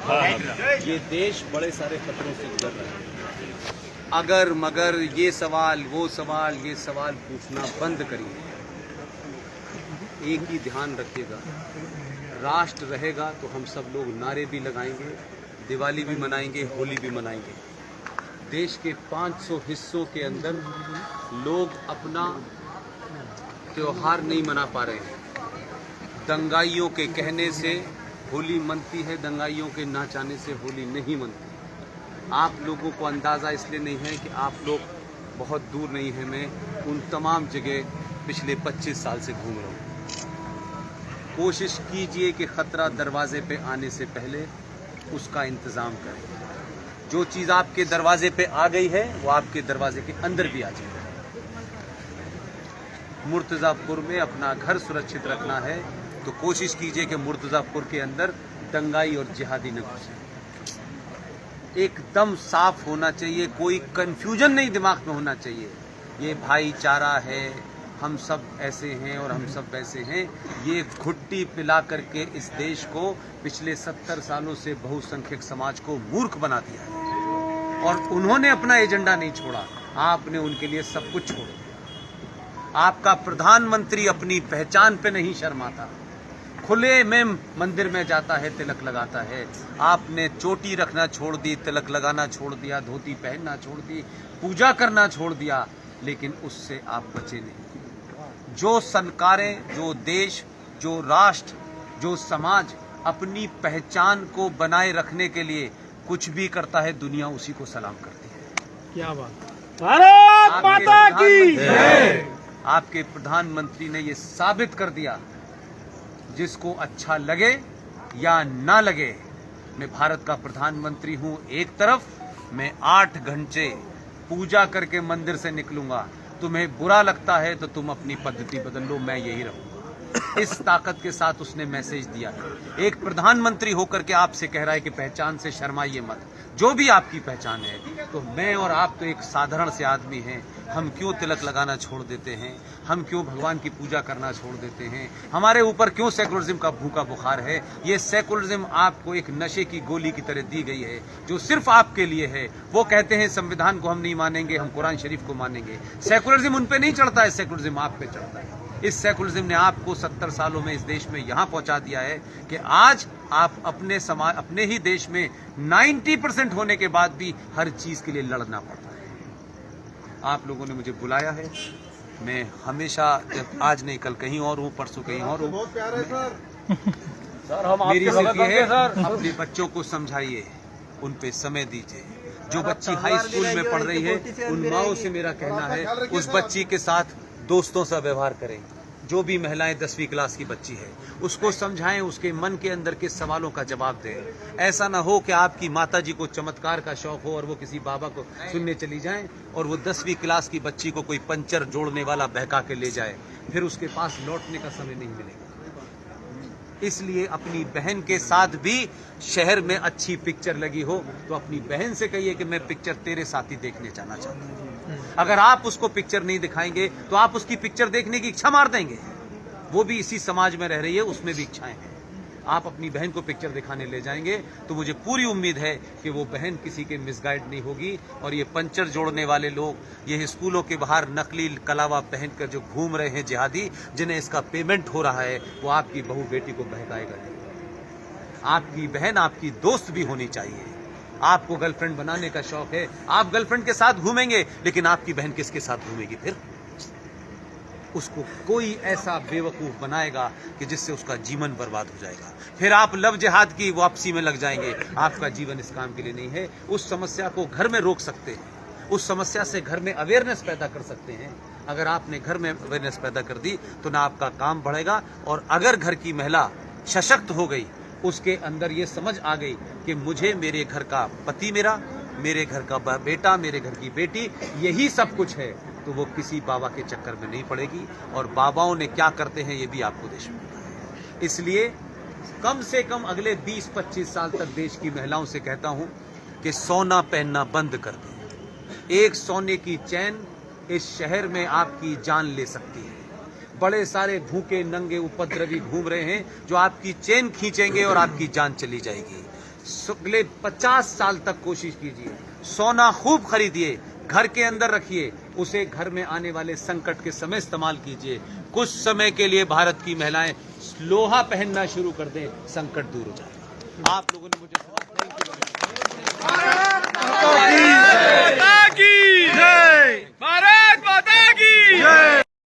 ये देश बड़े सारे खतरों से गुजर रहा है। अगर मगर ये सवाल वो सवाल ये सवाल पूछना बंद करिए। एक ही ध्यान रखिएगा, राष्ट्र रहेगा तो हम सब लोग नारे भी लगाएंगे, दिवाली भी मनाएंगे, होली भी मनाएंगे। देश के 500 हिस्सों के अंदर लोग अपना त्योहार नहीं मना पा रहे हैं। दंगाइयों के कहने से होली मनती है, दंगाइयों के ना चाहने से होली नहीं मनती। आप लोगों को अंदाज़ा इसलिए नहीं है कि आप लोग बहुत दूर नहीं हैं। मैं उन तमाम जगह पिछले 25 साल से घूम रहा हूँ। कोशिश कीजिए कि ख़तरा दरवाजे पे आने से पहले उसका इंतज़ाम करें। जो चीज़ आपके दरवाजे पे आ गई है वो आपके दरवाजे के अंदर भी आ जाए। मुर्तज़ापुर में अपना घर सुरक्षित रखना है तो कोशिश कीजिए कि मुर्तज़ापुर के अंदर दंगाई और जिहादी न घुसे। एकदम साफ होना चाहिए, कोई कंफ्यूजन नहीं दिमाग में होना चाहिए। ये भाईचारा है, हम सब ऐसे हैं और हम सब वैसे हैं। ये घुट्टी पिला करके इस देश को पिछले 70 सालों से बहुसंख्यक समाज को मूर्ख बना दिया है और उन्होंने अपना एजेंडा नहीं छोड़ा, आपने उनके लिए सब कुछ छोड़ दिया। आपका प्रधानमंत्री अपनी पहचान पे नहीं शर्माता, खुले में मंदिर में जाता है, तिलक लगाता है। आपने चोटी रखना छोड़ दी, तिलक लगाना छोड़ दिया, धोती पहनना छोड़ दी, पूजा करना छोड़ दिया, लेकिन उससे आप बचे नहीं। जो संस्कारें, जो देश, जो राष्ट्र, जो समाज अपनी पहचान को बनाए रखने के लिए कुछ भी करता है, दुनिया उसी को सलाम करती है। क्या बात, भारत माता की जय। आपके प्रधानमंत्री ने ये साबित कर दिया, जिसको अच्छा लगे या ना लगे, मैं भारत का प्रधानमंत्री हूं। एक तरफ मैं 8 घंटे पूजा करके मंदिर से निकलूंगा, तुम्हें बुरा लगता है तो तुम अपनी पद्धति बदल लो, मैं यही रहूंगा। इस ताकत के साथ उसने मैसेज दिया है। एक प्रधानमंत्री होकर के आपसे कह रहा है कि पहचान से शर्माइए मत, जो भी आपकी पहचान है। तो मैं और आप तो एक साधारण से आदमी हैं, हम क्यों तिलक लगाना छोड़ देते हैं? हम क्यों भगवान की पूजा करना छोड़ देते हैं? हमारे ऊपर क्यों सेकुलरिज्म का भूखा बुखार है? ये सेकुलरिज्म आपको एक नशे की गोली की तरह दी गई है, जो सिर्फ आपके लिए है। वो कहते हैं संविधान को हम नहीं मानेंगे, हम कुरान शरीफ को मानेंगे। सेकुलरिज्म उन पे नहीं चढ़ता है, सेकुलरिज्म आप पे चढ़ता है। इस सेकुलरिज्म ने आपको 70 सालों में इस देश में यहां पहुंचा दिया है कि आज आप अपने समाज, अपने ही देश में 90% होने के बाद भी हर चीज के लिए लड़ना पड़ता है। आप लोगों ने मुझे बुलाया है, मैं हमेशा, जब आज नहीं कल कहीं और हूं, परसों कहीं और हूं। मेरी सिर्फ ये है, अपने बच्चों को समझाइए, उन पे समय दीजिए। जो बच्ची हाई स्कूल में पढ़ रही है, उन माओं से मेरा कहना है उस बच्ची के साथ दोस्तों सा व्यवहार करें। जो भी महिलाएं 10वीं क्लास की बच्ची है, उसको समझाएं, उसके मन के अंदर के सवालों का जवाब दें। ऐसा ना हो कि आपकी माताजी को चमत्कार का शौक हो और वो किसी बाबा को सुनने चली जाएं और वो 10वीं क्लास की बच्ची को कोई पंचर जोड़ने वाला बहका के ले जाए, फिर उसके पास लौटने का समय नहीं मिलेगा। इसलिए अपनी बहन के साथ भी शहर में अच्छी पिक्चर लगी हो तो अपनी बहन से कहिए कि मैं पिक्चर तेरे साथ ही देखने जाना चाहता हूं। अगर आप उसको पिक्चर नहीं दिखाएंगे तो आप उसकी पिक्चर देखने की इच्छा मार देंगे। वो भी इसी समाज में रह रही है, उसमें भी इच्छाएं हैं। आप अपनी बहन को पिक्चर दिखाने ले जाएंगे तो मुझे पूरी उम्मीद है कि वो बहन किसी के मिसगाइड नहीं होगी। और ये पंचर जोड़ने वाले लोग, ये स्कूलों के बाहर नकली कलावा पहनकर जो घूम रहे हैं जिहादी, जिन्हें इसका पेमेंट हो रहा है, वो आपकी बहू बेटी को बहकाएगा नहीं। आपकी बहन आपकी दोस्त भी होनी चाहिए। आपको गर्लफ्रेंड बनाने का शौक है, आप गर्लफ्रेंड के साथ घूमेंगे, लेकिन आपकी बहन किसके साथ घूमेगी? फिर उसको कोई ऐसा बेवकूफ बनाएगा कि जिससे उसका जीवन बर्बाद हो जाएगा। फिर आप लव जिहाद की वापसी में लग जाएंगे। आपका जीवन इस काम के लिए नहीं है। उस समस्या को घर में रोक सकते हैं, उस समस्या से घर में अवेयरनेस पैदा कर सकते हैं। अगर आपने घर में अवेयरनेस पैदा कर दी तो ना आपका काम बढ़ेगा, और अगर घर की महिला सशक्त हो गई, उसके अंदर ये समझ आ गई कि मुझे मेरे घर का पति, मेरे घर का बेटा, मेरे घर की बेटी, यही सब कुछ है, तो वो किसी बाबा के चक्कर में नहीं पड़ेगी। और बाबाओं ने क्या करते हैं ये भी आपको देश में पता है। इसलिए कम से कम अगले 20-25 साल तक देश की महिलाओं से कहता हूं कि सोना पहनना बंद कर दें। एक सोने की चैन इस शहर में आपकी जान ले सकती है। बड़े सारे भूखे नंगे उपद्रवी घूम रहे हैं जो आपकी चेन खींचेंगे और आपकी जान चली जाएगी। अगले 50 साल तक कोशिश कीजिए, सोना खूब खरीदिए, घर के अंदर रखिए, उसे घर में आने वाले संकट के समय इस्तेमाल कीजिए। कुछ समय के लिए भारत की महिलाएं लोहा पहनना शुरू कर दें, संकट दूर हो जाए। आप लोगों ने मुझे